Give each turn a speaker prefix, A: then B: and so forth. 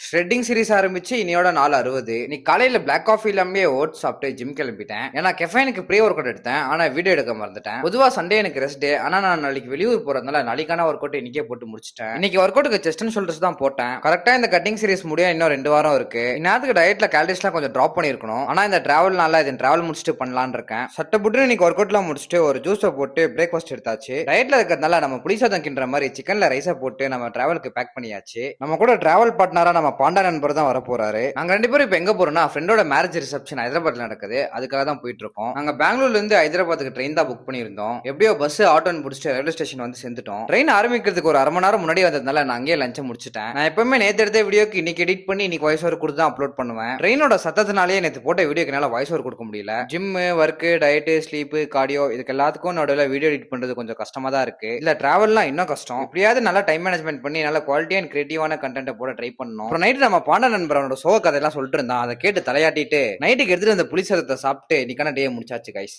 A: ஷ்ரெட்டிங் series ஆரம்பிச்சு இன்னையோட நாள் 60. நீ காலையில பிளாக் காஃபி இல்லாமயே ஓட்ஸ் சாப்பிட்டு ஜிம் கிளம்பிட்டேன். ஏன்னா கெஃபைனுக்கு ப்ரீ ஒர்க் அவுட் எடுத்தேன். ஆனா வீடியோ எடுக்க மறந்துட்டேன். பொதுவா சண்டே எனக்கு ரெஸ்ட் டே. ஆனா நான் நாளைக்கு வெளியூர் போறதுனால நாளைக்கான ஒர்க் அவுட் இன்னைக்கே போட்டு முடிச்சிட்டேன். இன்னைக்கு ஒர்க் அவுட்டுக்கு செஸ்ட் அண்ட் ஷோல்டர்ஸ் தான் போட்டேன். கரெக்டா இந்த கட்டிங் சீரிஸ் முடிய இன்னும் 2 வாரம் இருக்கு. இந்நேரத்துக்கு டயட்ல கேலரிஸ்லாம் கொஞ்சம் டிராப் பண்ணிருக்கணும். ஆனா இந்த டிராவல்னால இதை டிராவல் முடிச்சுட்டு பண்ணலான்னு இருக்கேன். சட்டப்புட்டு இன்னைக்கு ஒர்க் அவுட்லாம் முடிச்சுட்டு ஒரு ஜூஸை போட்டு பிரேக்ஃபாஸ்ட் எடுத்தாச்சு. டயட்ல இருக்கிறதுனால நம்ம புளிசாதம் கிண்டுற மாதிரி சிக்கன்ல ரைஸை போட்டு நம்ம டிராவலுக்கு பேக் பண்ணியாச்சு. நம்ம கூட டிராவல் பார்ட்னரா நம்ம பாண்டா நண்பர் தான் வர போறாரு. நாங்க 2 பேரும் இப்ப எங்க போறோம்னா ஃப்ரெண்டோட மேரேஜ் ரிசப்ஷன் ஹைதராபாத்ல நடக்குது. அதுக்காக தான் போயிட்டு இருக்கோம். நாங்க பெங்களூர்ல இருந்து ஹைதராபாத்துக்கு ட்ரெயின் தான் புக் பண்ணியிருந்தோம். எப்படியோ பஸ் ஆட்டோன்னு பிடிச்சிட்டு ரயில்வே ஸ்டேஷன் வந்து சேர்ந்துட்டோம். ட்ரெயின் ஆரம்பிக்கிறதுக்கு ஒரு 1/2 மணி நேரம் முன்னாடி வந்ததுனால நான் அங்கேயே லஞ்சை முடிச்சிட்டேன். நான் எப்பவுமே நேத்து எடுத்த வீடியோக்கு இன்னைக்கு எடிட் பண்ணி இன்னைக்கு வாய்ஸ் ஓவர் கொடுத்து தான் அப்லோட் பண்ணுவேன். ட்ரெயினோட சத்தத்தினாலேயே நேற்று போட்ட வீடியோக்கு என்னால வாய்ஸ் ஓவர் கொடுக்க முடியல. Gym, work, diet, sleep, cardio இதுக்கு எல்லாத்துக்கும் நடுவில் வீடியோ எடிட் பண்றது கொஞ்சம் கஷ்டமா தான் இருக்கு. இல்ல டிராவல்லாம் இன்னும் கஷ்டம். எப்படியாவது நல்லா டைம் மேனேஜ்மெண்ட் பண்ணி நல்ல குவாலிட்டி அண்ட் கிரியேட்டிவான கண்டென்ட் போட ட்ரை பண்ணணும். அப்புறம் நைட்டு நம்ம பாண்ட நண்பர் அவனோட சோக கதையெல்லாம் சொல்லிட்டு இருந்தான். அதை கேட்டு தலையாட்டிட்டு நைட்டுக்கு எடுத்துட்டு அந்த புளி சாதத்தை சாப்பிட்டு இன்னைக்கான டே முடிச்சாச்சு கைஸ்.